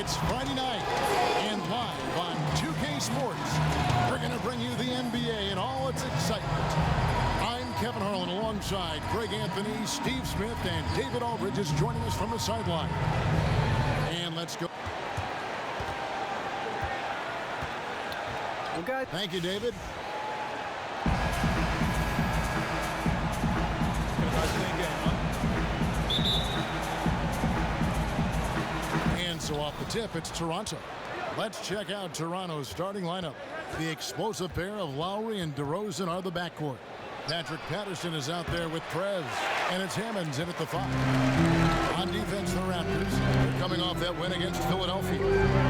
It's Friday night, and live on 2K Sports, we're going to bring you the NBA and all its excitement. I'm Kevin Harlan alongside Greg Anthony, Steve Smith, and David Aldridge is joining us from the sideline. And let's go. Okay. Thank you, David. And so off the tip, it's Toronto. Let's check out Toronto's starting lineup. The explosive pair of Lowry and DeRozan are the backcourt. Patrick Patterson is out there with Prez, and it's Hammonds in at the 5. On defense, the Raptors. They're coming off that win against Philadelphia.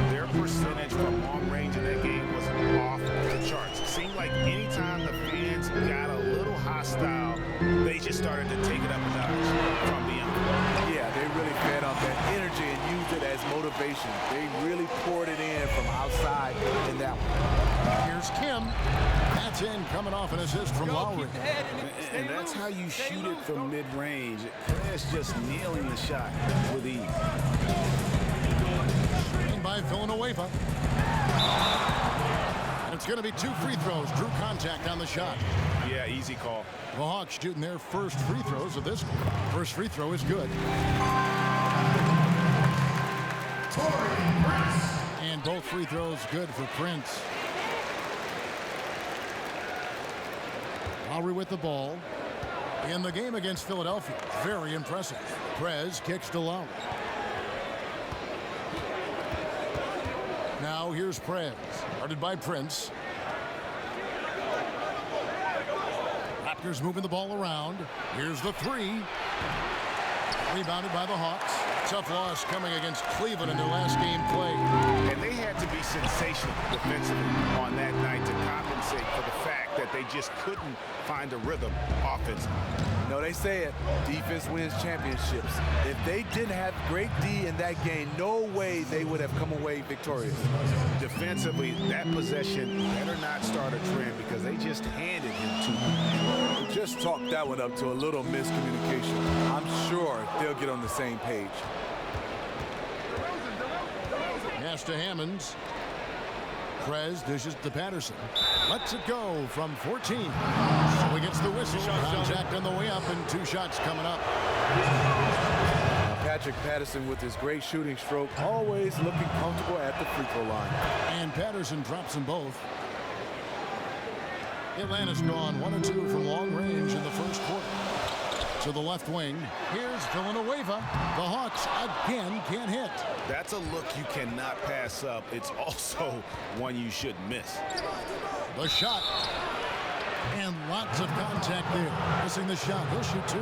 Their percentage from long range in that game was off the charts. It seemed like anytime the fans got a little hostile, they just started to take it up a notch from the end. Yeah, they really fed off that energy and used it as motivation. They really poured it in from outside in that one. Here's Kim. That's in, coming off an assist from Lowry. And that's how you shoot it from mid-range. Perez just nailing the shot with ease. Screen by Villanueva. And it's going to be 2 free throws. Drew contact on the shot. Yeah, easy call. The Hawks shooting their first free throws of this. First free throw is good. And both free throws good for Prince. Lowry with the ball. In the game against Philadelphia. Very impressive. Prez kicks to Lowry. Now here's Prez. Guarded by Prince. Raptors moving the ball around. Here's the 3. Rebounded by the Hawks. Tough loss coming against Cleveland in their last game play. And they had to be sensational defensively on that night to compensate for the fact that they just couldn't find a rhythm offensively. No, they say it. Defense wins championships. If they didn't have great D in that game, no way they would have come away victorious. Defensively, that possession better not start a trend because they just handed him to. Just chalk that one up to a little miscommunication. I'm sure they'll get on the same page. Pass to Hammonds. Prez dishes to Patterson. Lets it go from 14. So he gets the whistle. Contact on the way up and 2 shots coming up. Patrick Patterson with his great shooting stroke, always looking comfortable at the free throw line. And Patterson drops them both. Atlanta's gone 1 of 2 from long range in the first quarter. To the left wing, here's Villanueva. The Hawks again can't hit. That's a look you cannot pass up. It's also one you shouldn't miss. The shot. And lots of contact there. Missing the shot. He'll shoot 2.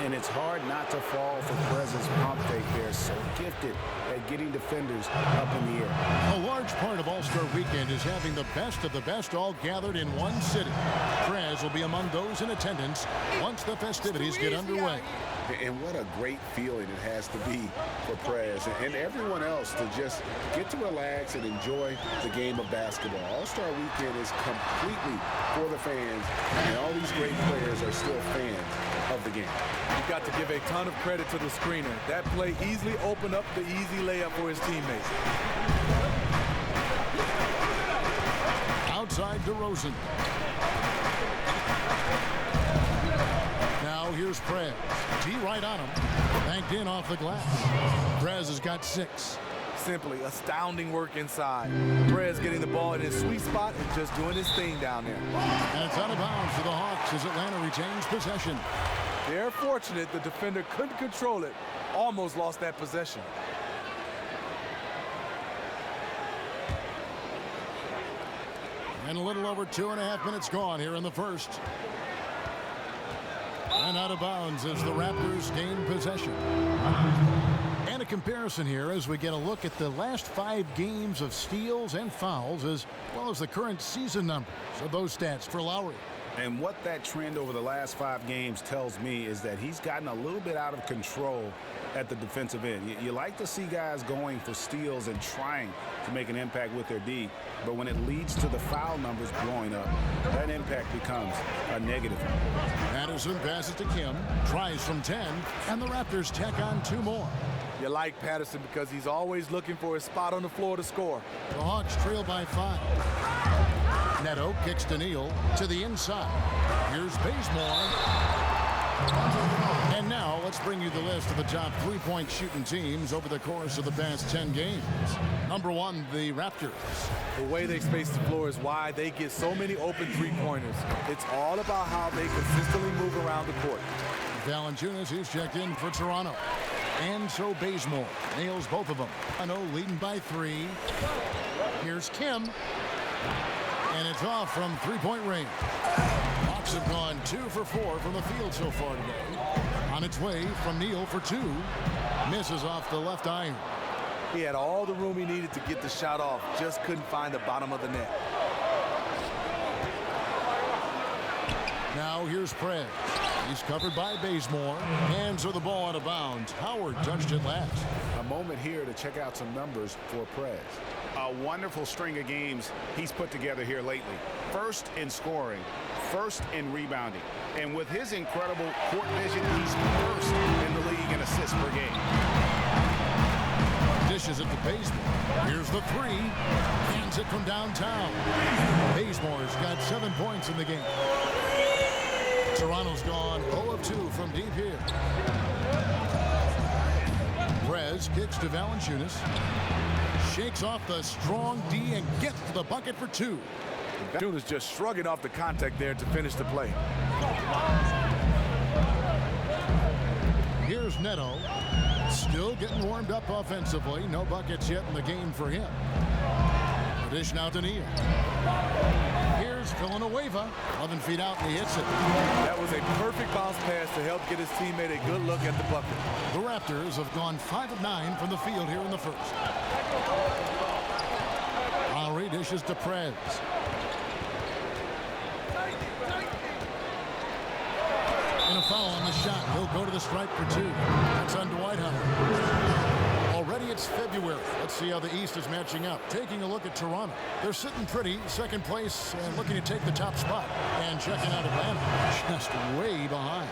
And it's hard not to fall for Perez's pump fake there. So gifted at getting defenders up in the air. A large part of All-Star Weekend is having the best of the best all gathered in one city. Perez will be among those in attendance once the festivities get underway. And what a great feeling it has to be for Perez and everyone else to just get to relax and enjoy the game of basketball. All-Star Weekend is completely for the fans, and all these great players are still fans of the game. You've got to give a ton of credit to the screener. That play easily opened up the easy layup for his teammates. Outside DeRozan. Now here's Prez. T right on him. Banked in off the glass. Prez has got 6. Simply astounding work inside. Perez getting the ball in his sweet spot and just doing his thing down there. And it's out of bounds for the Hawks as Atlanta retains possession. They're fortunate the defender couldn't control it. Almost lost that possession. And a little over 2.5 minutes gone here in the first. And out of bounds as the Raptors gain possession. And a comparison here as we get a look at the last 5 games of steals and fouls as well as the current season numbers of those stats for Lowry. And what that trend over the last 5 games tells me is that he's gotten a little bit out of control at the defensive end. You like to see guys going for steals and trying to make an impact with their D, but when it leads to the foul numbers blowing up, that impact becomes a negative. Patterson passes to Kim, tries from 10, and the Raptors tack on 2 more. You like Patterson because he's always looking for a spot on the floor to score. The Hawks trail by 5. Neto kicks to Neal to the inside. Here's Bazemore. And now let's bring you the list of the top three-point shooting teams over the course of the past 10 games. Number 1, the Raptors. The way they space the floor is why they get so many open three-pointers. It's all about how they consistently move around the court. Valanciunas, who's checked in for Toronto. And so Bazemore nails both of them. Toronto leading by 3. Here's Kim. And it's off from three-point range. Hawks have gone 2 for 4 from the field so far today. On its way from Neal for 2. Misses off the left iron. He had all the room he needed to get the shot off. Just couldn't find the bottom of the net. Now here's Prez. He's covered by Bazemore. And so the ball out of bounds. Howard touched it last. A moment here to check out some numbers for Prez. A wonderful string of games he's put together here lately. First in scoring, first in rebounding. And with his incredible court vision, he's first in the league in assists per game. Dishes it to Bazemore. Here's the 3. Hands it from downtown. Bazemore's got 7 points in the game. Toronto's gone 0 of 2 from deep here. Prez kicks to Valanciunas. Shakes off the strong D and gets to the bucket for 2. Valanciunas just shrugging off the contact there to finish the play. Here's Neto. Still getting warmed up offensively. No buckets yet in the game for him. The dish now to Neal. Here's Villanueva. 11 feet out and he hits it. That was a perfect bounce pass to help get his teammate a good look at the bucket. The Raptors have gone 5 of 9 from the field here in the first. Lowry dishes to Prez. And a foul on the shot. He'll go to the stripe for 2. That's on Dwight Howard. Already it's February. Let's see how the East is matching up. Taking a look at Toronto. They're sitting pretty, second place, and looking to take the top spot. And checking out Atlanta, just way behind.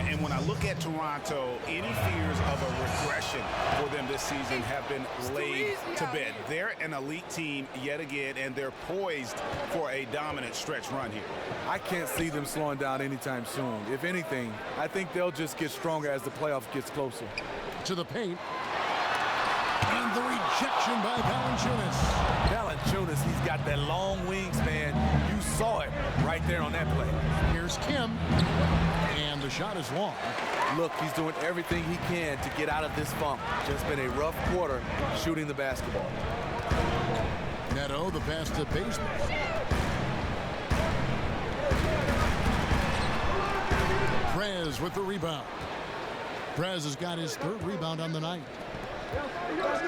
And when I look at Toronto, any fears of a regression for them this season have been laid to bed. They're an elite team yet again, and they're poised for a dominant stretch run here. I can't see them slowing down anytime soon. If anything, I think they'll just get stronger as the playoffs gets closer. To the paint. And the rejection by Valanciunas. Valanciunas, he's got that long wingspan. You saw it right there on that play. Here's Kim. And the shot is long. Look, he's doing everything he can to get out of this funk. Just been a rough quarter shooting the basketball. Neto, the pass to Bazemore. Prez with the rebound. Prez has got his 3rd rebound on the night.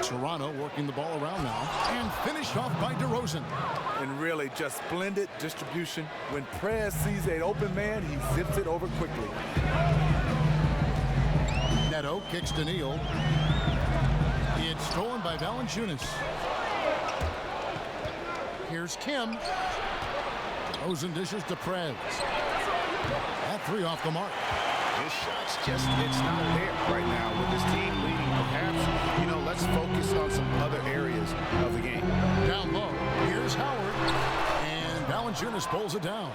Toronto working the ball around now and finished off by DeRozan. And really just splendid distribution. When Prez sees an open man, he zips it over quickly. Neto kicks to Neal. It's stolen by Valanciunas. Here's Kim. DeRozan dishes to Prez. That 3 off the mark. His shot's just, it's not there right now with his team leading. Perhaps, you know, let's focus on some other areas of the game. Down low, here's Howard. And Valanciunas pulls it down.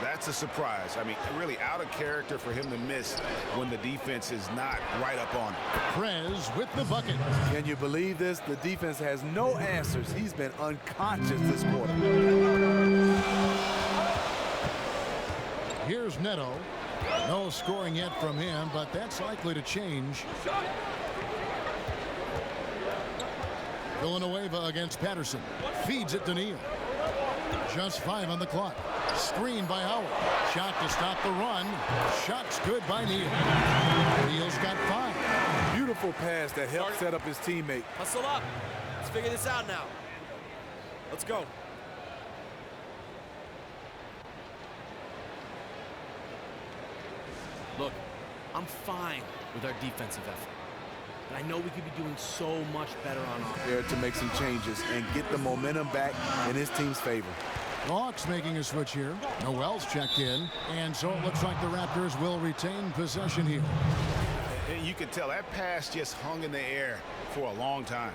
That's a surprise. I mean, really out of character for him to miss when the defense is not right up on him. Prez with the bucket. Can you believe this? The defense has no answers. He's been unconscious this quarter. Here's Neto. No scoring yet from him, but that's likely to change. Villanueva against Patterson. Feeds it to Neal. Just 5 on the clock. Screen by Howard. Shot to stop the run. Shot's good by Neal. Neal's got 5. Beautiful pass that helped set up his teammate. Hustle up. Let's figure this out now. Let's go. Look, I'm fine with our defensive effort. But I know we could be doing so much better on offense. There to make some changes and get the momentum back in his team's favor. The Hawks making a switch here. Noel's checked in. And so it looks like the Raptors will retain possession here. you could tell that pass just hung in the air for a long time.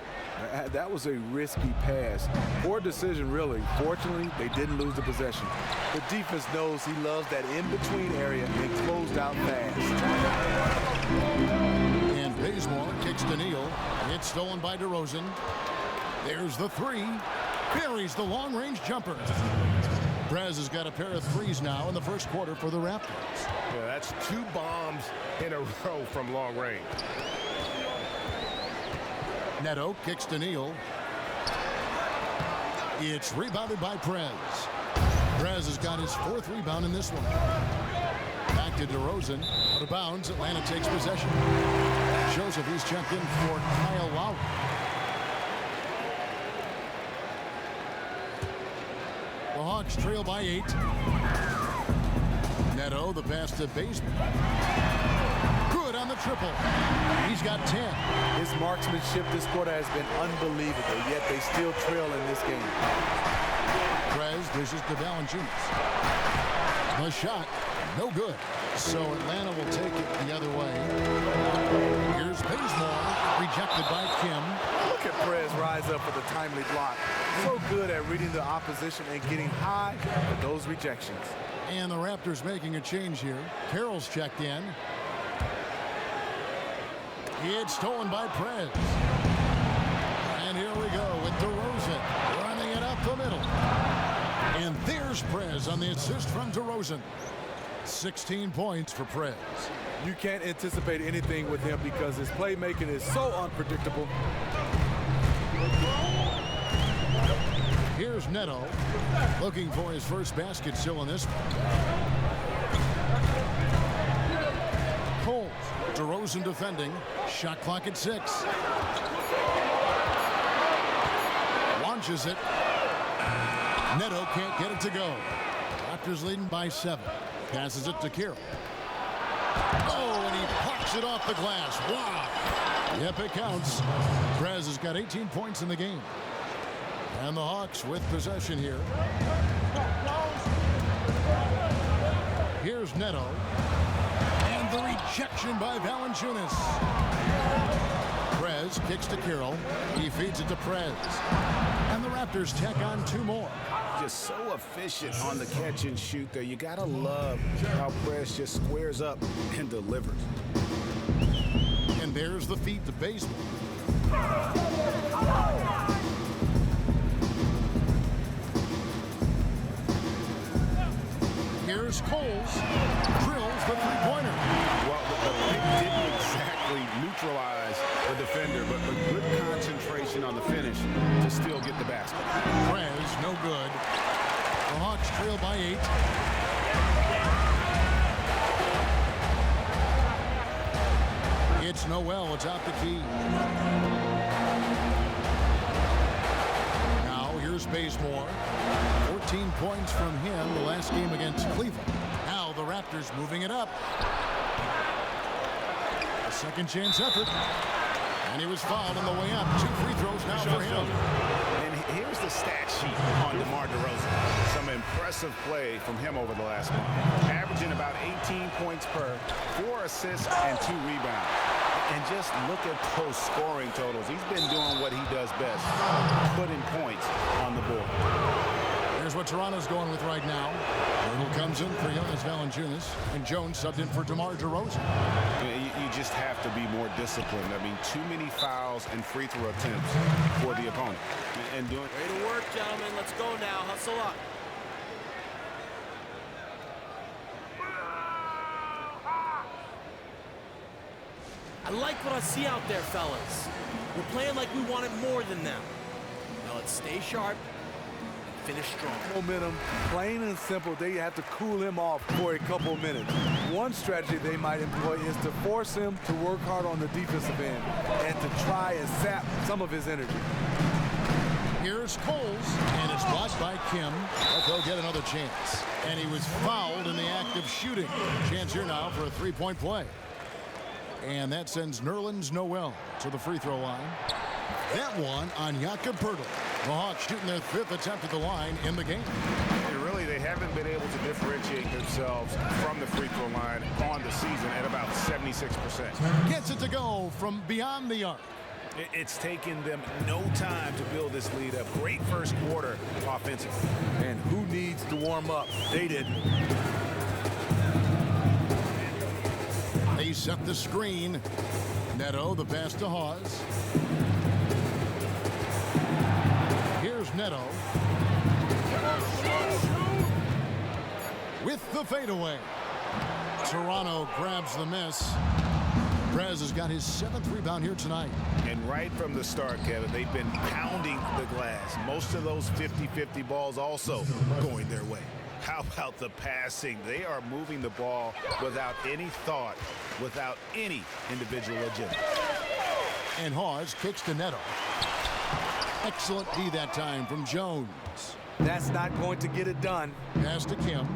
That was a risky pass. Poor decision, really. Fortunately, they didn't lose the possession. The defense knows he loves that in-between area and closed out fast. And Bazemore kicks to Neal. It's stolen by DeRozan. There's the three. Buries the long-range jumper. Prez has got a pair of threes now in the first quarter for the Raptors. Yeah, that's 2 bombs in a row from long range. Neto kicks to Neal. It's rebounded by Prez. Prez has got his 4th rebound in this one. Back to DeRozan. Out of bounds. Atlanta takes possession. Joseph, he's checked in for Kyle Lowry. The Hawks trail by 8. Neto, the pass to Bazemore. Good on the triple. He's got 10. His marksmanship this quarter has been unbelievable, yet they still trail in this game. Prez dishes to Valanciunas. The shot, no good. So Atlanta will take it the other way. Here's Bazemore, rejected by Kim. Look at Prez rise up for the timely block. So good at reading the opposition and getting high with those rejections. And the Raptors making a change here. Carroll's checked in. It's stolen by Prez. And here we go with DeRozan running it up the middle. And there's Prez on the assist from DeRozan. 16 points for Prez. You can't anticipate anything with him because his playmaking is so unpredictable. Here's Neto looking for his first basket still in this one. Cole, DeRozan defending. Shot clock at 6. Launches it. Neto can't get it to go. Raptors leading by 7. Passes it to Carroll. Oh, and he plucks it off the glass. Wow. Yep, it counts. Prez has got 18 points in the game. And the Hawks with possession here. Here's Neto. And the rejection by Valanciunas. Prez kicks to Carroll. He feeds it to Prez. And the Raptors tack on 2 more. Just so efficient on the catch and shoot there. You gotta love how Prez just squares up and delivers. And there's the feed to Bazemore. Here's Coles. Drills the three-pointer. Well, the pick didn't exactly neutralize the defender, but good concentration on the finish to still get the basket. Prez, no good. The Hawks trail by 8. It's Noel. It's out the key. Now here's Bazemore. 14 points from him the last game against Cleveland. Now the Raptors moving it up. A second chance effort. And he was fouled on the way up. 2 free throws now for him. And here's the stat sheet on DeMar DeRozan. Some impressive play from him over the last month. Averaging about 18 points per, 4 assists and 2 rebounds. And just look at those scoring totals. He's been doing what he does best, putting points on the board. Here's what Toronto's going with right now. Little comes in for Jonas Valanciunas, and Jones subbed in for DeMar DeRozan. You just have to be more disciplined. I mean, too many fouls and free throw attempts for the opponent. And doing Way to work, gentlemen. Let's go now. Hustle up. I like what I see out there, fellas. We're playing like we wanted more than them. Now let's stay sharp and finish strong. Momentum, plain and simple, they have to cool him off for a couple minutes. One strategy they might employ is to force him to work hard on the defensive end and to try and sap some of his energy. Here's Coles, and it's blocked by Kim. But they'll get another chance. And he was fouled in the act of shooting. Chance here now for a three-point play. And that sends Nerlens Noel to the free throw line. That one on Jakob Poeltl. The Hawks shooting their 5th attempt at the line in the game. Really, they haven't been able to differentiate themselves from the free throw line on the season at about 76%. Gets it to go from beyond the arc. It's taken them no time to build this lead up. Great first quarter offensively. And who needs to warm up? They didn't. They set the screen. Neto, the pass to Hawes. Here's Neto. With the fadeaway. Toronto grabs the miss. Prez has got his 7th rebound here tonight. And right from the start, Kevin, they've been pounding the glass. Most of those 50-50 balls also going their way. How about the passing? They are moving the ball without any thought, without any individual agenda. And Hawes kicks to Neto. Excellent D that time from Jones. That's not going to get it done. Pass to Kim.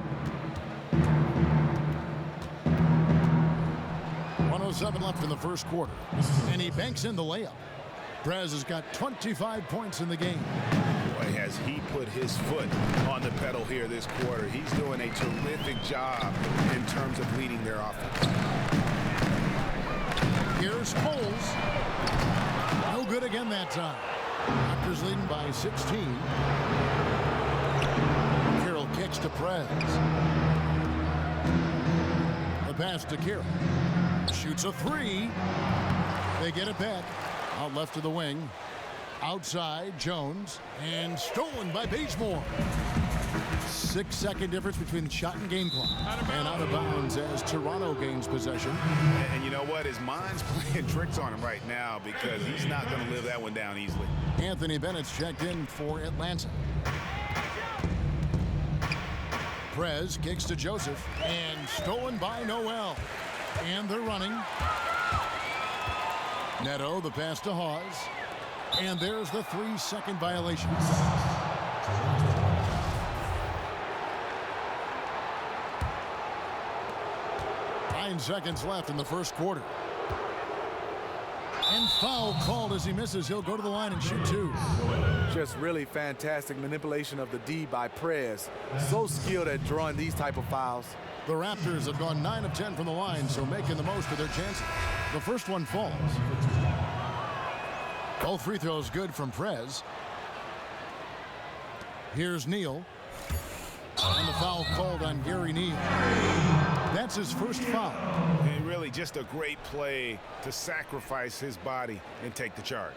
1:07 left in the first quarter. And he banks in the layup. Prez has got 25 points in the game. Boy, has he put his foot on the pedal here this quarter. He's doing a terrific job in terms of leading their offense. Here's Foles. No good again that time. Raptors leading by 16. Carroll kicks to Prez. The pass to Carroll. Shoots a 3. They get it back. Out left to the wing. Outside, Jones. And stolen by Bazemore. 6-second difference between the shot and game clock. And out of bounds as Toronto gains possession. And you know what? His mind's playing tricks on him right now because he's not going to live that one down easily. Anthony Bennett's checked in for Atlanta. Prez kicks to Joseph. And stolen by Noel. And they're running. Neto, the pass to Hawes. And there's the 3-second violation. Nine seconds left in the first quarter. And foul called as he misses. He'll go to the line and shoot 2. Just really fantastic manipulation of the D by Prez. So skilled at drawing these type of fouls. The Raptors have gone 9 of 10 from the line, so making the most of their chances. The first one falls. Both free throws good from Prez. Here's Neal. And the foul called on Gary Neal. That's his first foul. And really just a great play to sacrifice his body and take the charge.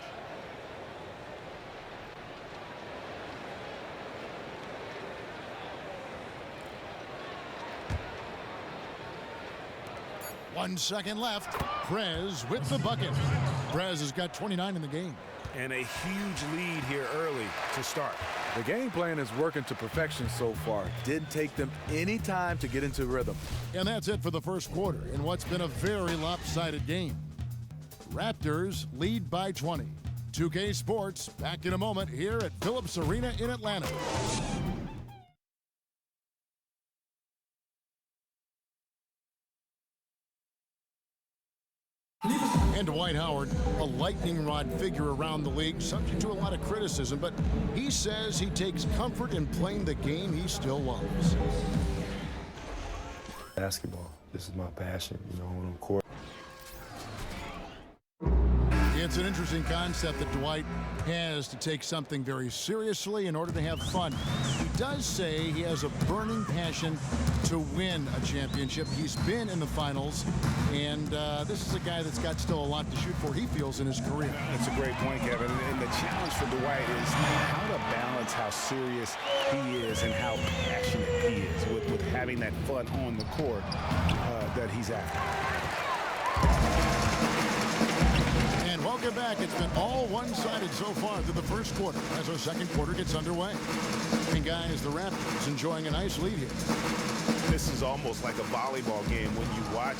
One second left. Prez with the bucket. Prez has got 29 in the game. And a huge lead here early to start. The game plan is working to perfection so far. Didn't take them any time to get into rhythm. And that's it for the first quarter in what's been a very lopsided game. Raptors lead by 20. 2K Sports back in a moment here at Phillips Arena in Atlanta. And Dwight Howard, a lightning rod figure around the league, subject to a lot of criticism, but he says he takes comfort in playing the game he still loves. Basketball, this is my passion, on the court. It's an interesting concept that Dwight has to take something very seriously in order to have fun. He does say he has a burning passion to win a championship. He's been in the finals, and this is a guy that's got still a lot to shoot for, he feels, in his career. That's a great point, Kevin. And the challenge for Dwight is how to balance how serious he is and how passionate he is with having that fun on the court that he's after. Welcome back. It's been all one-sided so far through the first quarter as our second quarter gets underway. And guys, the Raptors enjoying a nice lead here. This is almost like a volleyball game when you watch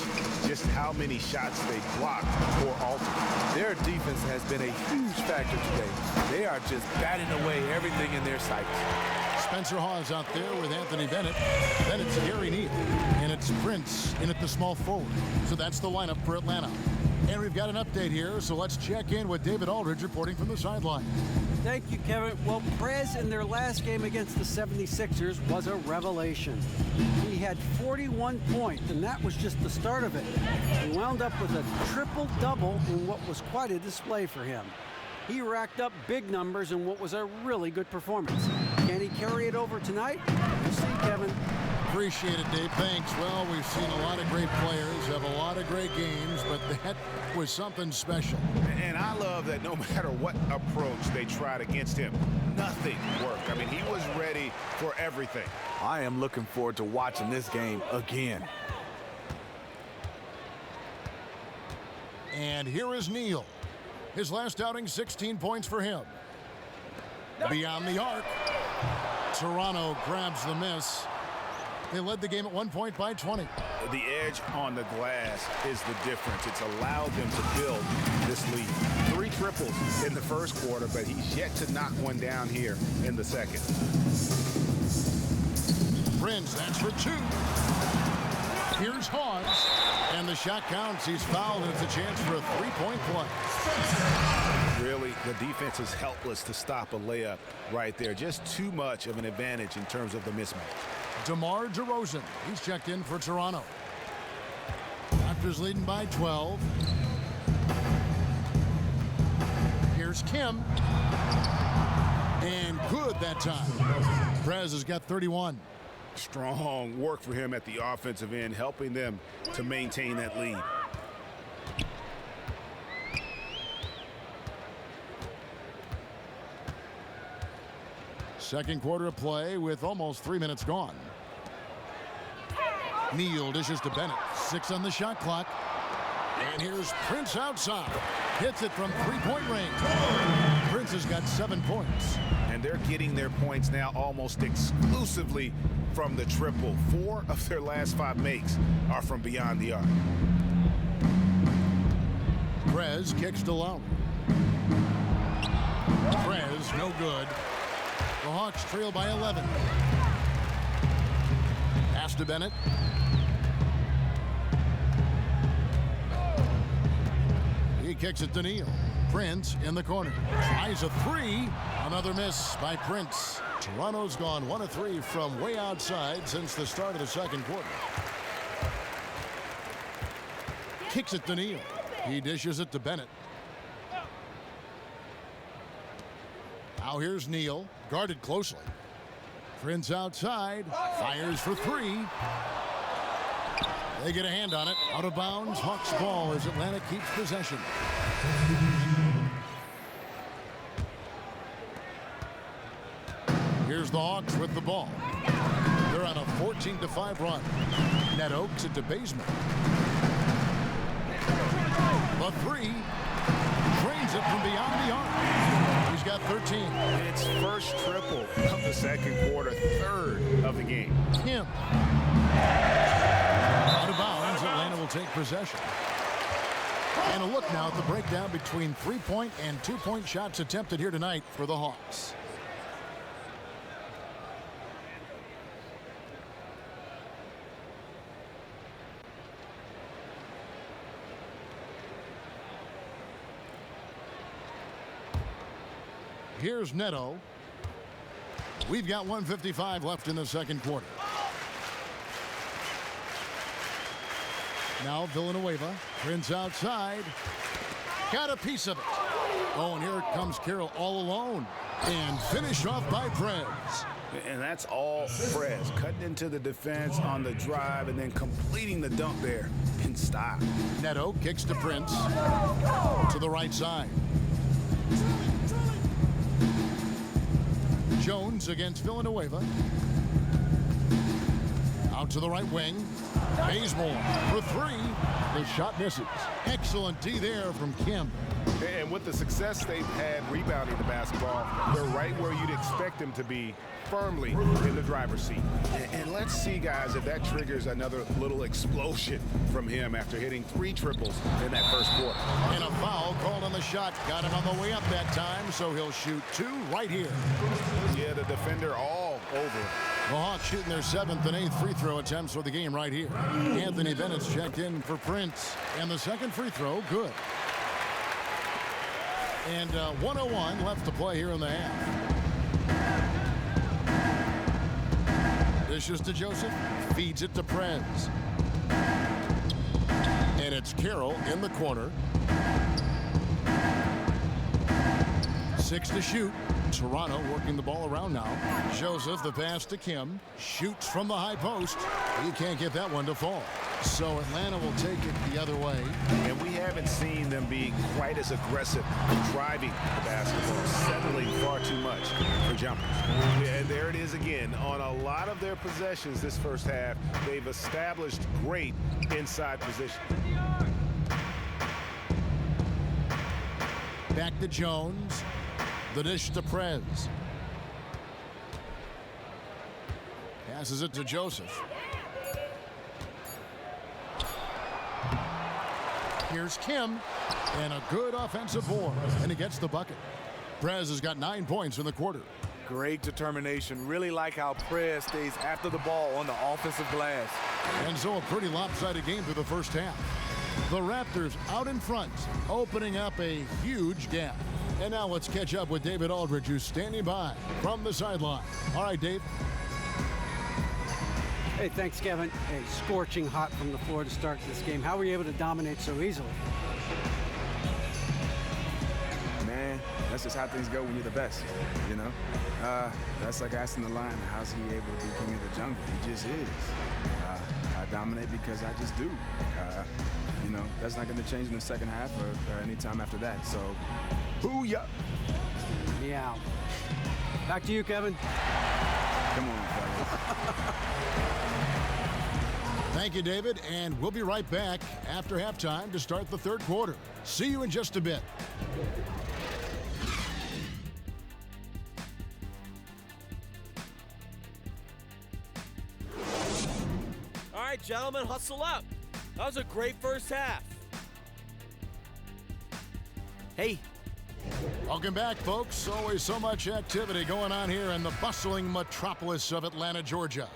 just how many shots they blocked or altered. Their defense has been a huge factor today. They are just batting away everything in their sights. Spencer Hawes out there with Anthony Bennett. Then it's Gary Neal. And it's Prince in at the small forward. So that's the lineup for Atlanta. And we've got an update here, so let's check in with David Aldridge reporting from the sideline. Thank you, Kevin. Well, Prez in their last game against the 76ers was a revelation. He had 41 points, and that was just the start of it. He wound up with a triple-double in what was quite a display for him. He racked up big numbers in what was a really good performance. Can he carry it over tonight? We'll see, Kevin. Appreciate it, Dave. Thanks. Well, we've seen a lot of great players have a lot of great games, but that was something special. And I love that no matter what approach they tried against him, nothing worked. I mean, he was ready for everything. I am looking forward to watching this game again. And here is Neal. His last outing, 16 points for him. Beyond the arc. Toronto grabs the miss. They led the game at 1 point by 20. The edge on the glass is the difference. It's allowed them to build this lead. 3 triples in the first quarter, but he's yet to knock one down here in the second. Prince, that's for 2. Here's Hawes. And the shot counts. He's fouled, and it's a chance for a 3-point play. Really, the defense is helpless to stop a layup right there. Just too much of an advantage in terms of the mismatch. DeMar DeRozan, he's checked in for Toronto. Raptors leading by 12. Here's Kim. And good that time. Prez has got 31. Strong work for him at the offensive end, helping them to maintain that lead. Second quarter of play with almost 3 minutes gone. Neal dishes to Bennett. 6 on the shot clock. And here's Prince outside. Hits it from 3-point range. Prince has got 7 points. And they're getting their points now almost exclusively from the triple. 4 of their last 5 makes are from beyond the arc. Prez kicks to Lowry. Prez, no good. The Hawks trail by 11. Pass to Bennett. He kicks it to Neal. Prince in the corner. Tries a 3. Another miss by Prince. Toronto's gone 1 of 3 from way outside since the start of the second quarter. Kicks it to Neal. He dishes it to Bennett. Now here's Neal, guarded closely. Prince outside, fires for 3. They get a hand on it, out of bounds. Hawks ball as Atlanta keeps possession. Here's the Hawks with the ball. They're on a 14-5 run. Neto kicks it to Bazemore. The 3, drains it from beyond the arc. He's got 13. It's first triple of the second quarter, 3rd of the game. Kim. Out of bounds, Atlanta will take possession. And a look now at the breakdown between 3-point and 2-point shots attempted here tonight for the Hawks. Here's Neto. We've got 1:55 left in the second quarter. Now Villanueva. Prince outside. Got a piece of it. Oh, and here comes Carroll all alone. And finished off by Prez. And that's all Prez, cutting into the defense on the drive and then completing the dunk there in style. Neto kicks to Prince. To the right side. Jones against Villanueva. Out to the right wing. Bazemore for 3. The shot misses. Excellent D there from Kim. And with the success they've had rebounding the basketball, they're right where you'd expect them to be, firmly in the driver's seat. And let's see, guys, if that triggers another little explosion from him after hitting 3 triples in that first quarter. And a foul called on the shot. Got him on the way up that time, so he'll shoot 2 right here. Yeah, the defender all over The Hawks shooting their 7th and 8th free throw attempts for the game right here. Anthony Bennett's checked in for Prince. And the second free throw, good. And 1:01 left to play here in the half. Dishes to Joseph. Feeds it to Prez. And it's Carroll in the corner. 6 to shoot. Toronto working the ball around now. Joseph, the pass to Kim. Shoots from the high post. He can't get that one to fall. So Atlanta will take it the other way. And we haven't seen them be quite as aggressive driving the basketball, settling far too much for jumpers. And there it is again. On a lot of their possessions this first half, they've established great inside position. Back to Jones. The dish to Prez. Passes it to Joseph. Here's Kim. And a good offensive board. And he gets the bucket. Prez has got 9 points in the quarter. Great determination. Really like how Prez stays after the ball on the offensive glass. And so a pretty lopsided game through the first half. The Raptors out in front, opening up a huge gap. And now let's catch up with David Aldridge, who's standing by from the sideline. All right, Dave. Hey, thanks, Kevin. Hey, scorching hot from the floor to start this game. How were you able to dominate so easily? Man, that's just how things go when you're the best, you know? That's like asking the lion, how's he able to be king of the jungle? He just is. I dominate because I just do. You know, that's not going to change in the second half or any time after that. So, booyah! Yeah. Back to you, Kevin. Come on, fellas. Thank you, David, and we'll be right back after halftime to start the third quarter. See you in just a bit. All right, gentlemen, hustle up. That was a great first half. Hey. Welcome back, folks. Always so much activity going on here in the bustling metropolis of Atlanta, Georgia.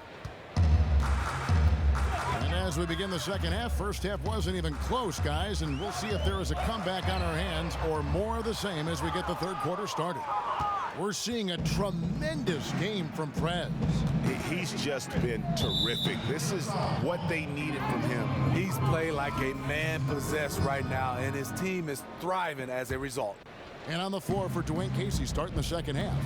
And as we begin the second half, first half wasn't even close, guys, and we'll see if there is a comeback on our hands or more of the same as we get the third quarter started. We're seeing a tremendous game from Prez. He's just been terrific. This is what they needed from him. He's played like a man possessed right now, and his team is thriving as a result. And on the floor for Dwayne Casey starting the second half.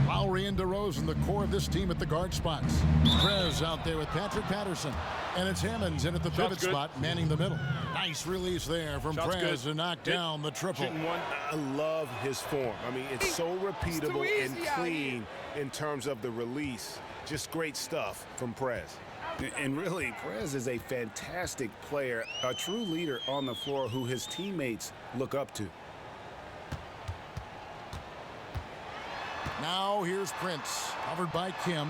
Lowry and DeRozan, the core of this team at the guard spots. Prez out there with Patrick Patterson. And it's Hammonds in at the pivot spot, manning the middle. Nice release there from Prez to knock down the triple. I love his form. I mean, it's so repeatable and clean in terms of the release. Just great stuff from Prez. And really, Prez is a fantastic player, a true leader on the floor who his teammates look up to. Now here's Prince, covered by Kim.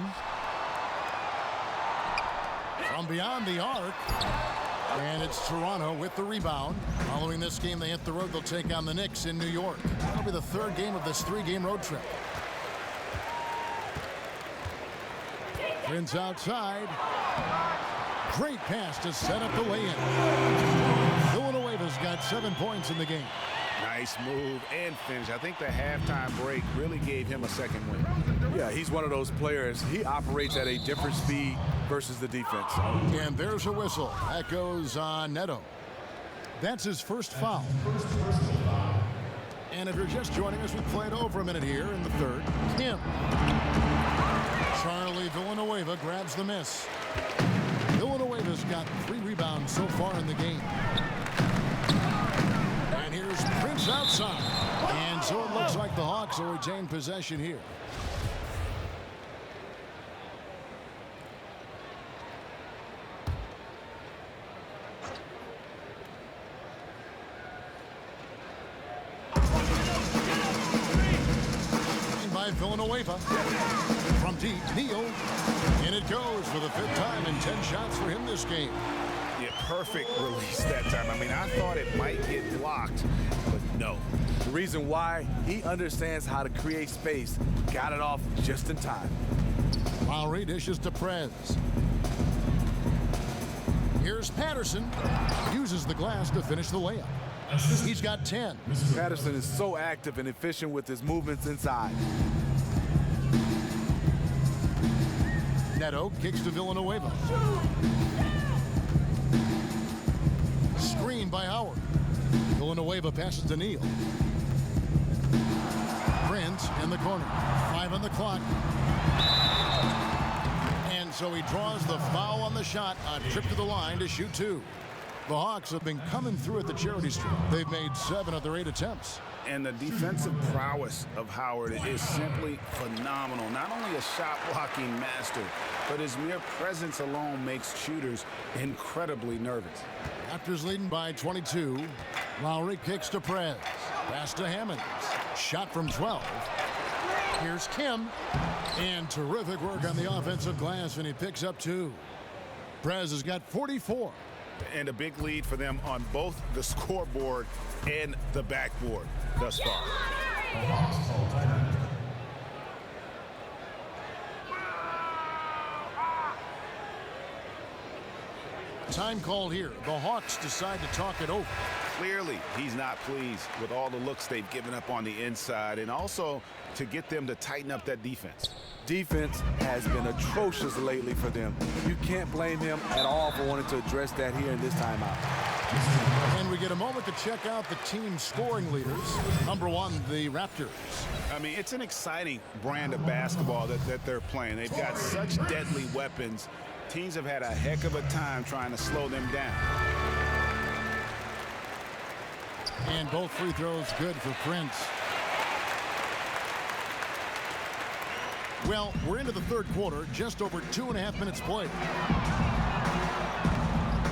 From beyond the arc. And it's Toronto with the rebound. Following this game, they hit the road. They'll take on the Knicks in New York. That'll be the third game of this three-game road trip. Prince outside. Great pass to set up the lay-in. Villanueva's got 7 points in the game. Nice move and finish. I think the halftime break really gave him a second win. Yeah, he's one of those players. He operates at a different speed versus the defense. And there's a whistle. That goes on Neto. That's his first foul. And if you're just joining us, we played over a minute here in the third. Kim. Charlie Villanueva grabs the miss. Villanueva's got 3 rebounds so far in the game. And here's Prince outside. And so it looks like the Hawks will retain possession here. By Villanueva. From deep, Neal. And it goes for the 5th time and 10 shots for him this game. Yeah, perfect release that time. I mean, I thought it might get blocked, but no. The reason why, he understands how to create space. Got it off just in time. Lowry dishes to Prez. Here's Patterson. Uses the glass to finish the layup. He's got 10. Patterson is so active and efficient with his movements inside. Neto kicks to Villanueva. Screen by Howard. Villanueva passes to Neal. Prince in the corner. 5 on the clock. And so he draws the foul on the shot. A trip to the line to shoot 2. The Hawks have been coming through at the charity stripe. They've made 7 of their 8 attempts. And the defensive prowess of Howard is simply phenomenal. Not only a shot-blocking master, but his mere presence alone makes shooters incredibly nervous. Raptors leading by 22. Lowry kicks to Prez. Pass to Hammonds. Shot from 12. Here's Kim. And terrific work on the offensive glass, and he picks up 2. Prez has got 44. And a big lead for them on both the scoreboard and the backboard thus far. Time called here. The Hawks decide to talk it over. Clearly, he's not pleased with all the looks they've given up on the inside, and also to get them to tighten up that defense. Defense has been atrocious lately for them. You can't blame him at all for wanting to address that here in this timeout. And we get a moment to check out the team's scoring leaders. Number 1, the Raptors. I mean, it's an exciting brand of basketball that they're playing. They've got such deadly weapons. Teams have had a heck of a time trying to slow them down. And both free throws good for Prince. Well, we're into the third quarter, just over 2.5 minutes played.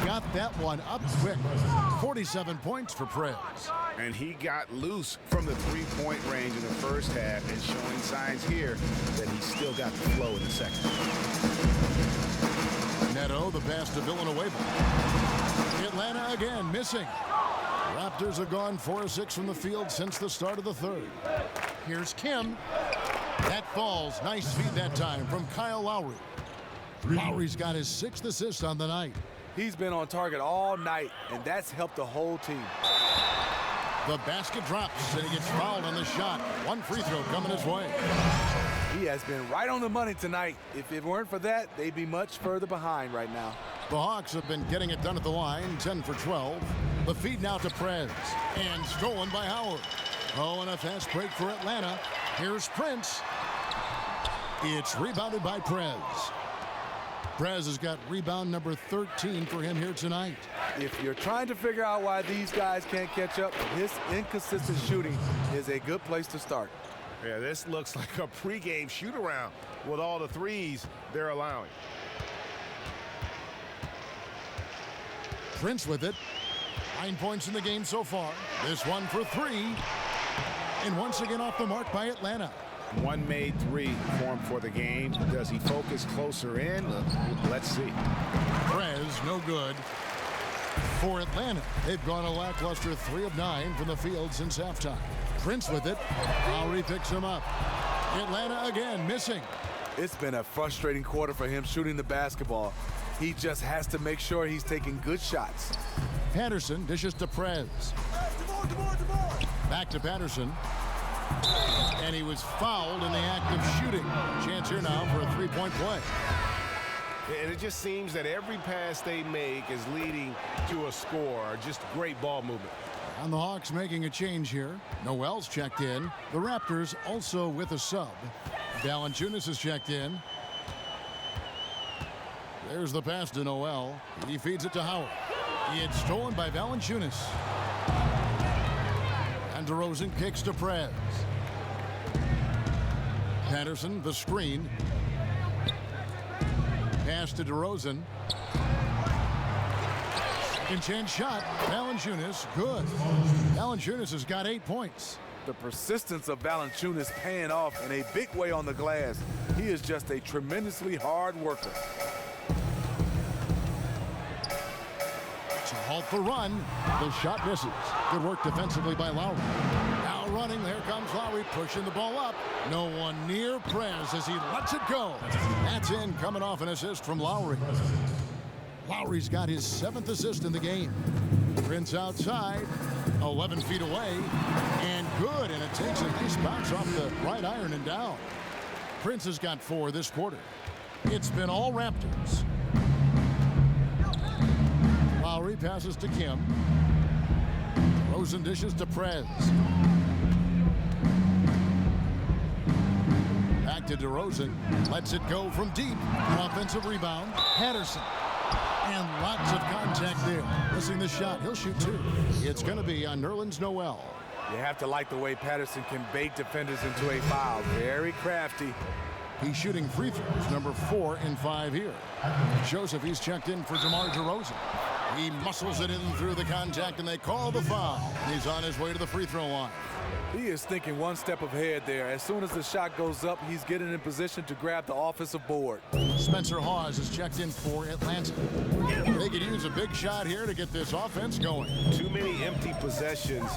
Got that one up quick. 47 points for Prez. And he got loose from the three-point range in the first half and showing signs here that he's still got the flow in the second. Neto, the pass to Villanueva. Atlanta again missing. Raptors have gone 4 of 6 from the field since the start of the third. Here's Kim. That falls. Nice feed that time from Kyle Lowry. Lowry's got his 6th assist on the night. He's been on target all night, and that's helped the whole team. The basket drops, and he gets fouled on the shot. 1 free throw coming his way. He has been right on the money tonight. If it weren't for that, they'd be much further behind right now. The Hawks have been getting it done at the line, 10 for 12. The feed now to Prez, and stolen by Howard. Oh, and a fast break for Atlanta. Here's Prince. It's rebounded by Prez. Prez has got rebound number 13 for him here tonight. If you're trying to figure out why these guys can't catch up, his inconsistent shooting is a good place to start. Yeah, this looks like a pregame shoot-around with all the threes they're allowing. Prince with it. 9 points in the game so far. This one for 3. And once again off the mark by Atlanta. One made 3 for him for the game. Does he focus closer in? Let's see. Prez, no good. For Atlanta, they've gone a lackluster 3 of 9 from the field since halftime. Prince with it. Lowry picks him up. Atlanta again missing. It's been a frustrating quarter for him shooting the basketball. He just has to make sure he's taking good shots. Patterson dishes to Prez. Back to Patterson. And he was fouled in the act of shooting. Chance here now for a 3-point play. And it just seems that every pass they make is leading to a score. Just great ball movement. And the Hawks making a change here. Noel's checked in. The Raptors also with a sub. Valanciunas has checked in. There's the pass to Noel. He feeds it to Howard. It's stolen by Valanciunas. And DeRozan kicks to Prez. Patterson, the screen. Pass to DeRozan. Second chance shot. Valanciunas, good. Valanciunas has got 8 points. The persistence of Valanciunas paying off in a big way on the glass. He is just a tremendously hard worker. To halt the run. The shot misses. Good work defensively by Lowry. Now running. There comes Lowry pushing the ball up. No one near Prez as he lets it go. That's in, coming off an assist from Lowry. Lowry's got his 7th assist in the game. Prince outside, 11 feet away, and good. And it takes a nice bounce off the right iron and down. Prince has got 4 this quarter. It's been all Raptors. Lowry passes to Kim. Rosen dishes to Prez. Back to DeRozan. Lets it go from deep. An offensive rebound. Patterson. And lots of contact there. Missing the shot. He'll shoot 2. It's going to be on Nerlens Noel. You have to like the way Patterson can bait defenders into a foul. Very crafty. He's shooting free throws, number 4 and 5 here. Joseph, checked in for DeMar DeRozan. He muscles it in through the contact, and they call the foul. He's on his way to the free throw line. He is thinking one step ahead there. As soon as the shot goes up, he's getting in position to grab the offensive board. Spencer Hawes is checked in for Atlanta. They could use a big shot here to get this offense going. Too many empty possessions.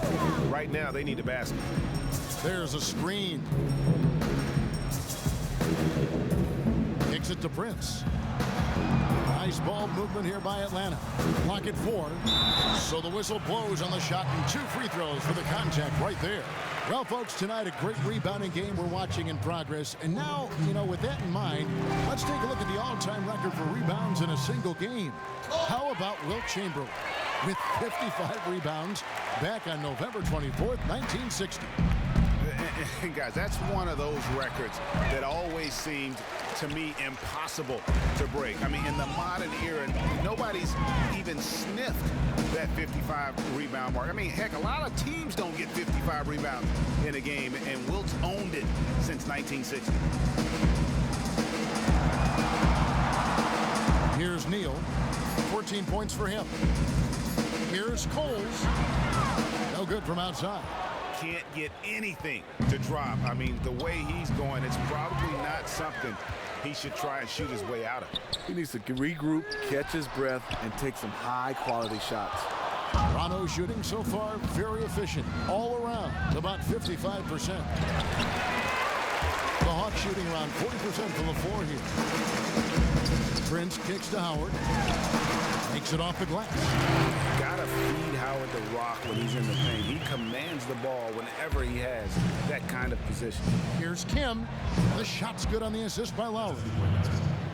Right now, they need a basket. There's a screen. Kicks it to Prince. Nice ball movement here by Atlanta. Clock at 4. So the whistle blows on the shot and 2 free throws for the contact right there. Well, folks, tonight a great rebounding game we're watching in progress. And now, with that in mind, let's take a look at the all-time record for rebounds in a single game. How about Wilt Chamberlain with 55 rebounds back on November 24th, 1960. And guys, that's one of those records that always seemed to me impossible to break. I mean, in the modern era, nobody's even sniffed that 55 rebound mark. I mean, heck, a lot of teams don't get 55 rebounds in a game, and Wilt's owned it since 1960. Here's Neal, 14 points for him. Here's Coles, no good from outside. Can't get anything to drop. I mean, the way he's going, it's probably not something he should try and shoot his way out of. He needs to regroup, catch his breath, and take some high-quality shots. Toronto shooting so far very efficient all around, about 55%. The Hawks shooting around 40% from the floor here. Prince kicks to Howard. Makes it off the glass. Gotta feed Howard the rock when he's in the paint. He commands the ball whenever he has that kind of position. Here's Kim. The shot's good on the assist by Lowry.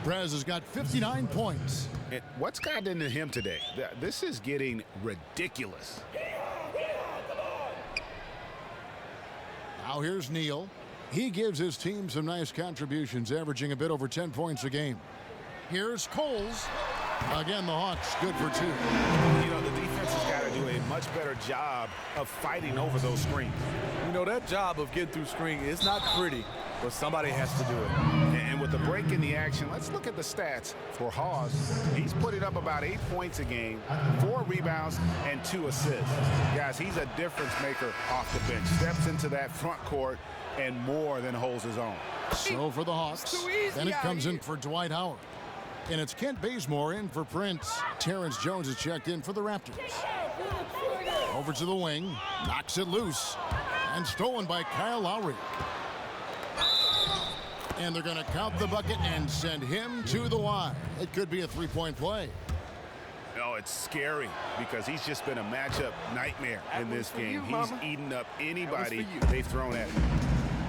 Prez has got 59 points. And what's gotten into him today? This is getting ridiculous. Now here's Neal. He gives his team some nice contributions, averaging a bit over 10 points a game. Here's Coles. Again, the Hawks good for 2. The defense has got to do a much better job of fighting over those screens. That job of getting through screen is not pretty, but somebody has to do it. And with the break in the action, let's look at the stats for Hawes. He's putting up about 8 points a game, 4 rebounds, and 2 assists. Guys, he's a difference maker off the bench. Steps into that front court and more than holds his own. So for the Hawks, then it comes in for Dwight Howard. And it's Kent Bazemore in for Prince. Terrence Jones is checked in for the Raptors. Over to the wing, knocks it loose, and stolen by Kyle Lowry. And they're going to count the bucket and send him to the line. It could be a 3-point play. Oh, it's scary because he's just been a matchup nightmare in this game. He's eaten up anybody they've thrown at him.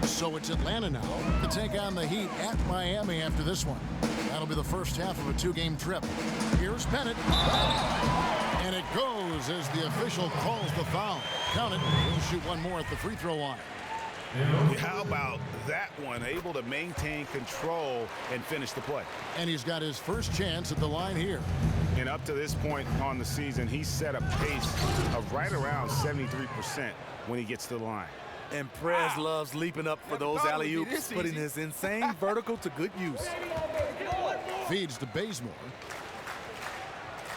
So it's Atlanta now to take on the Heat at Miami after this one. That'll be the first half of a 2-game trip. Here's Bennett. And it goes as the official calls the foul. Count it. He'll shoot one more at the free throw line. How about that one? Able to maintain control and finish the play. And he's got his first chance at the line here. And up to this point on the season, he's set a pace of right around 73% when he gets to the line. And Prez loves leaping up for those alley-oops, putting his insane vertical to good use. Feeds to Bazemore.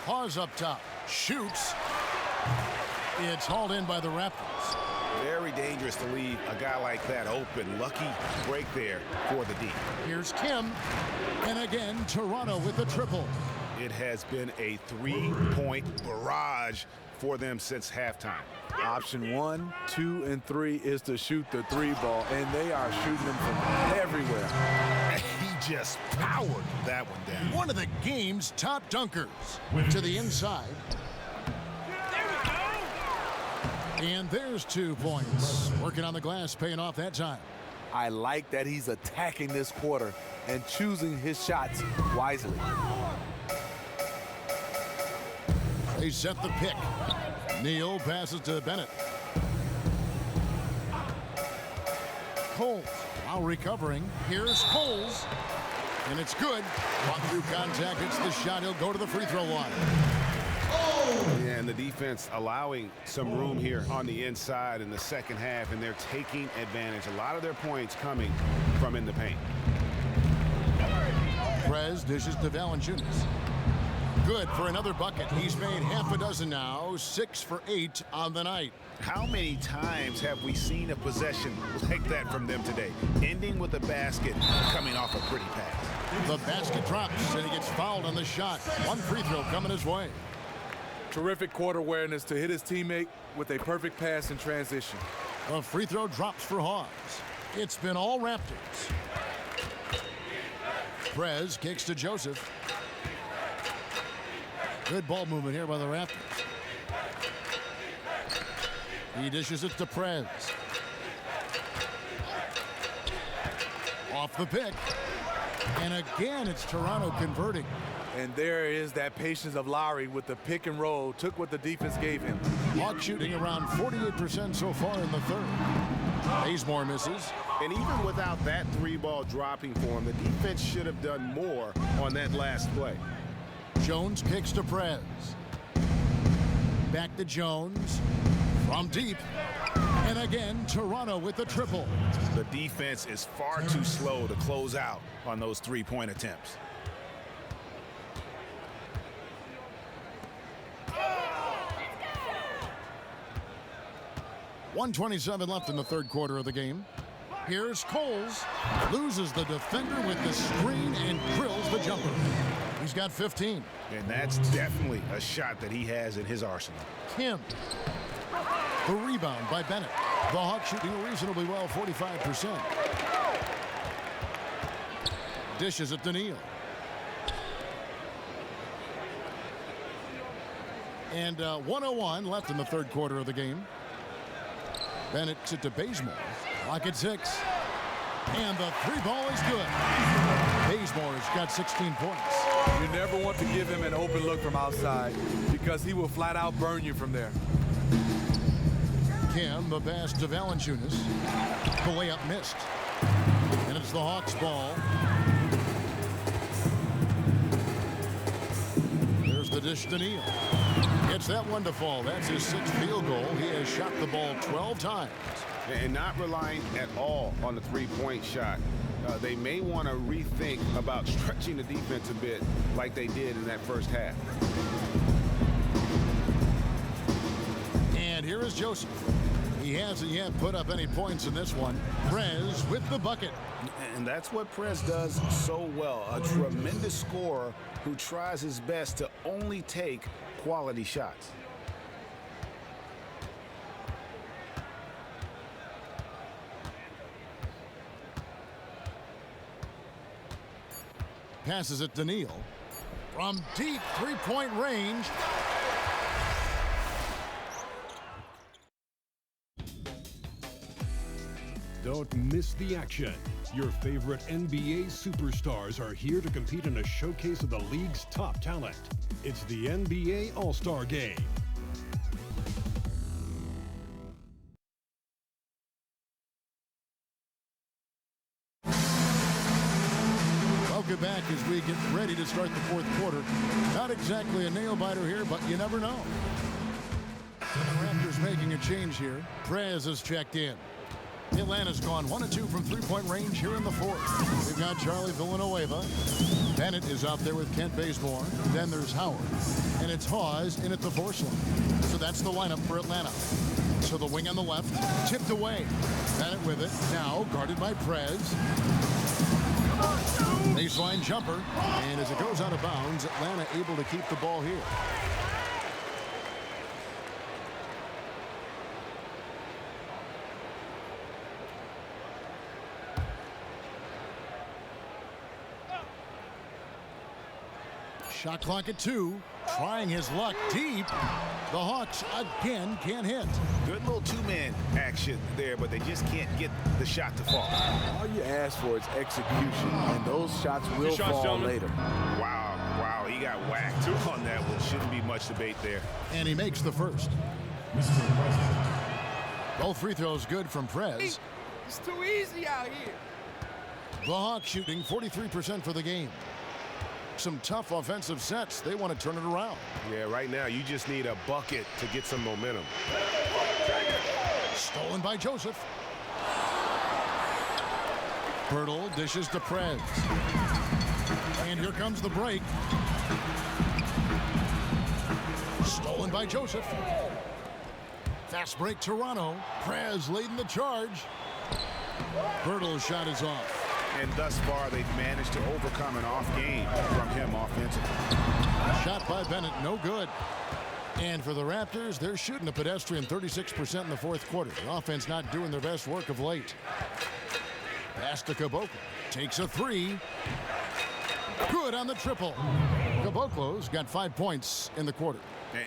Hawes up top. Shoots. It's hauled in by the Raptors. Very dangerous to leave a guy like that open. Lucky break there for the D. Here's Kim. And again, Toronto with the triple. It has been a 3-point barrage for them since halftime. Option 1, 2, and 3 is to shoot the 3 ball, and they are shooting them from everywhere. He just powered that one down. One of the game's top dunkers. To the inside. And there's 2 points. Working on the glass, paying off that time. I like that he's attacking this quarter and choosing his shots wisely. They set the pick. Neal passes to Bennett. Cole, while recovering, here's Coles. And it's good. One through contact, hits the shot. He'll go to the free throw line. Yeah, and the defense allowing some room here on the inside in the second half, and they're taking advantage. A lot of their points coming from in the paint. Prez dishes to Valanciunas. Good for another bucket. He's made half a dozen now, 6 for 8 on the night. How many times have we seen a possession like that from them today? Ending with a basket, coming off a pretty pass. The basket drops, and he gets fouled on the shot. One free throw coming his way. Terrific court awareness to hit his teammate with a perfect pass in transition. The free throw drops for Hawes. It's been all Raptors. Prez kicks to Joseph. Good ball movement here by the Raptors. He dishes it to Prez. Off the pick. And again, it's Toronto converting. And there is that patience of Lowry with the pick and roll, took what the defense gave him. Hawks shooting around 48% so far in the third. Bazemore misses. And even without that 3-ball dropping for him, the defense should have done more on that last play. Jones kicks to Prez. Back to Jones. From deep. And again, Toronto with the triple. The defense is far too slow to close out on those 3-point attempts. .127 left in the third quarter of the game. Here's Coles. Loses the defender with the screen and drills the jumper. He's got 15. And that's definitely a shot that he has in his arsenal. Kim. The rebound by Bennett. The Hawks shooting reasonably well, 45%. Dishes it to Neal. And 1:01 left in the third quarter of the game. Bennett it to Bazemore. Clock at 6. And the 3-ball is good. Bazemore's got 16 points. You never want to give him an open look from outside because he will flat out burn you from there. Kim, the pass to Valanciunas. The layup missed. And it's the Hawks' ball. There's the dish to Neal. Gets that one to fall. That's his 6th field goal. He has shot the ball 12 times. And not relying at all on the 3-point shot. They may want to rethink about stretching the defense a bit like they did in that first half. And here is Joseph. He hasn't yet put up any points in this one. Prez with the bucket. And that's what Prez does so well. A tremendous scorer who tries his best to only take quality shots. Passes it to Neal. From deep 3-point range. Don't miss the action. Your favorite NBA superstars are here to compete in a showcase of the league's top talent. It's the NBA All-Star Game. Welcome back as we get ready to start the fourth quarter. Not exactly a nail-biter here, but you never know. The Raptors making a change here. Prez has checked in. Atlanta's gone 1 of 2 from 3-point range here in the fourth. We've got Charlie Villanueva. Bennett is out there with Kent Bazemore. Then there's Howard. And it's Hawes in at the force line. So that's the lineup for Atlanta. So the wing on the left, tipped away. Bennett with it. Now guarded by Prez. Baseline jumper. And as it goes out of bounds, Atlanta able to keep the ball here. Shot clock at 2. Trying his luck deep. The Hawks again can't hit. Good little two-man action there, but they just can't get the shot to fall. All you ask for is execution, and those shots will fall later. Wow, he got whacked on that one. Shouldn't be much debate there. And he makes the first. Both free throws good from Prez. It's too easy out here. The Hawks shooting 43% for the game. Some tough offensive sets. They want to turn it around. Yeah, right now you just need a bucket to get some momentum. Stolen by Joseph. Pirtle dishes to Prez. And here comes the break. Stolen by Joseph. Fast break Toronto. Prez leading the charge. Pirtle's shot is off. And thus far, they've managed to overcome an off game from him offensively. Shot by Bennett, no good. And for the Raptors, they're shooting a pedestrian 36% in the fourth quarter. The offense not doing their best work of late. Pass to Caboclo. Takes a 3. Good on the triple. Caboclo's got 5 points in the quarter.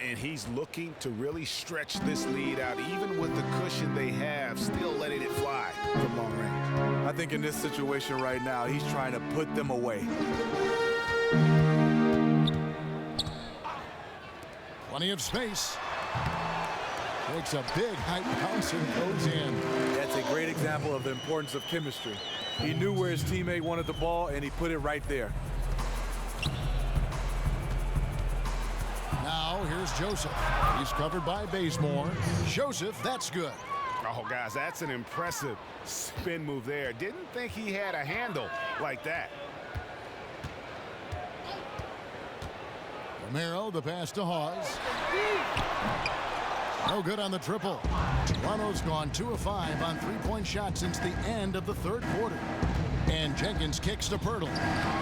And he's looking to really stretch this lead out, even with the cushion they have, still letting it fly from long range. I think in this situation right now, he's trying to put them away. Plenty of space. Takes a big high bounce and goes in. That's a great example of the importance of chemistry. He knew where his teammate wanted the ball, and he put it right there. Now here's Joseph. He's covered by Bazemore. Joseph, that's good. Oh, guys, that's an impressive spin move there. Didn't think he had a handle like that. Romero, the pass to Hawes. No good on the triple. Toronto's gone 2 of 5 on three-point shots since the end of the third quarter. And Jenkins kicks to Pirtle.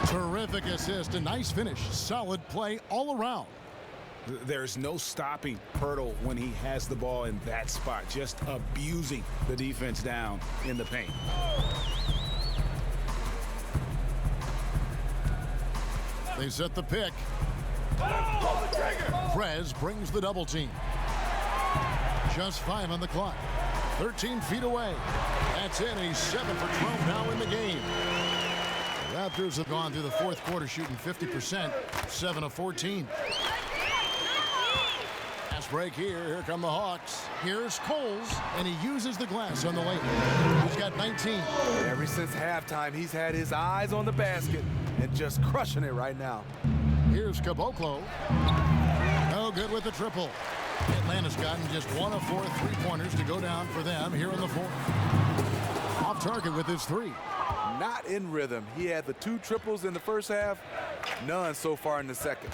Terrific assist, a nice finish. Solid play all around. There's no stopping Pirtle when he has the ball in that spot, just abusing the defense down in the paint. They set the pick. Prez brings the double team. Just 5 on the clock. 13 feet away. That's it. He's 7 for 12 now in the game. The Raptors have gone through the fourth quarter shooting 50%, 7 of 14. Break here. Here come the Hawks. Here's Coles, and he uses the glass on the lane. He's got 19. Ever since halftime, he's had his eyes on the basket and just crushing it right now. Here's Caboclo. No good with the triple. Atlanta's gotten just 1 of 4 three-pointers to go down for them here in the fourth. Off target with his 3. Not in rhythm. He had the 2 triples in the first half, none so far in the second.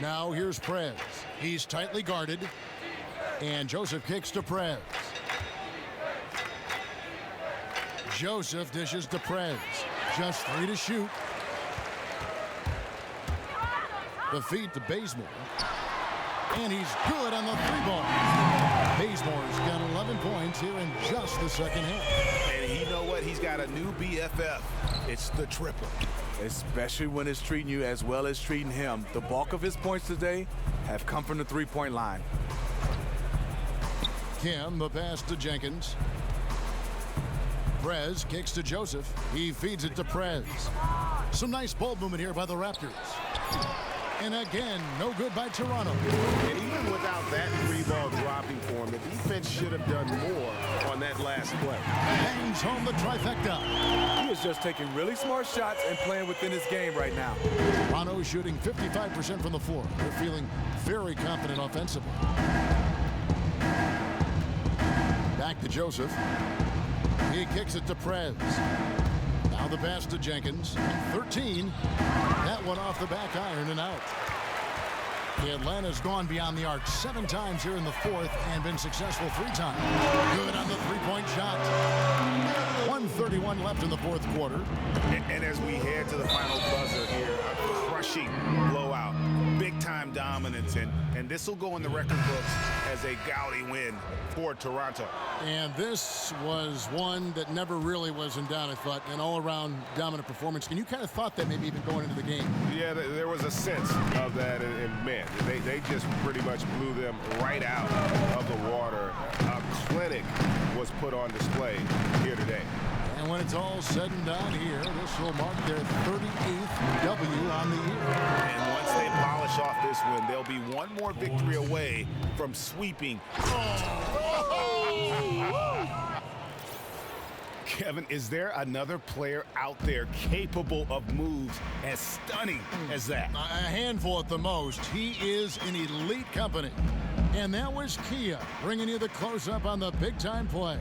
Now here's Prez. He's tightly guarded. And Joseph kicks to Prez. Joseph dishes to Prez. Just 3 to shoot. The feed to Bazemore. And he's good on the 3-ball. Bazemore's got 11 points here in just the second half. And you know what? He's got a new BFF. It's the triple. Especially when it's treating you as well as treating him. The bulk of his points today have come from the 3-point line. Kim, the pass to Jenkins. Prez kicks to Joseph. He feeds it to Prez. Some nice ball movement here by the Raptors. And again, no good by Toronto. And even without that 3-ball dropping for him, the defense should have done more on that last play. Bangs home the trifecta. He is just taking really smart shots and playing within his game right now. Toronto shooting 55% from the floor. They're feeling very confident offensively. Back to Joseph. He kicks it to Prez. Now the pass to Jenkins. 13. That one off the back iron and out. Atlanta's gone beyond the arc 7 times here in the fourth and been successful 3 times. Good on the 3-point shot. 131 2:41 left in the fourth quarter. And as we head to the final buzzer here, a crushing blowout, big-time dominance, and this will go in the record books as a gaudy win for Toronto. And this was one that never really was in doubt, I thought, an all-around dominant performance. And you kind of thought that maybe even going into the game. Yeah, there was a sense of that, and man, they just pretty much blew them right out of the water. A clinic was put on display here today. And when it's all said and done here, this will mark their 38th W on the year. And once they polish off this win, they'll be one more victory away from sweeping. Kevin, is there another player out there capable of moves as stunning as that? A handful at the most. He is in elite company. And that was Kia bringing you the close-up on the big-time play.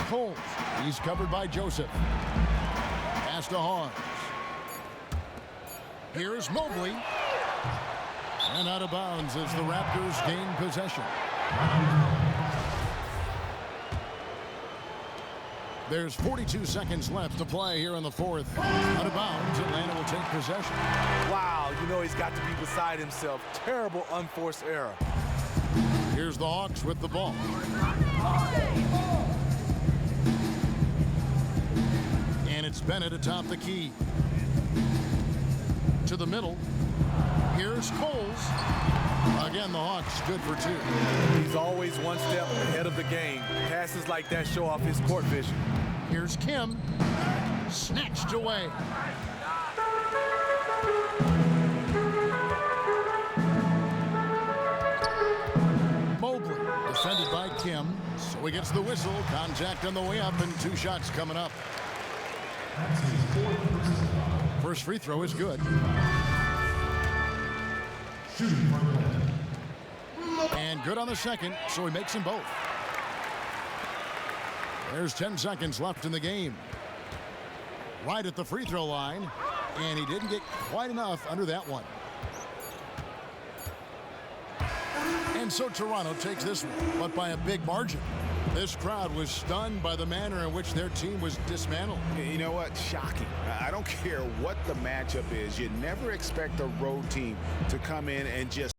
Coles, he's covered by Joseph. Pass to Hawes. Here's Mobley. And out of bounds as the Raptors gain possession. There's 42 seconds left to play here in the fourth. Out of bounds, Atlanta will take possession. Wow, you know he's got to be beside himself. Terrible unforced error. Here's the Hawks with the ball. And it's Bennett atop the key. To the middle. Here's Coles. Again, the Hawks good for two. He's always one step ahead of the game. Passes like that show off his court vision. Here's Kim. Snatched away. Mobley defended by Kim. So he gets the whistle. Contact on the way up and two shots coming up. First free throw is good. And good on the second, so he makes them both. There's 10 seconds left in the game. Right at the free throw line, and he didn't get quite enough under that one. And so Toronto takes this one, but by a big margin. This crowd was stunned by the manner in which their team was dismantled. You know what? Shocking. I don't care what the matchup is. You never expect a road team to come in and just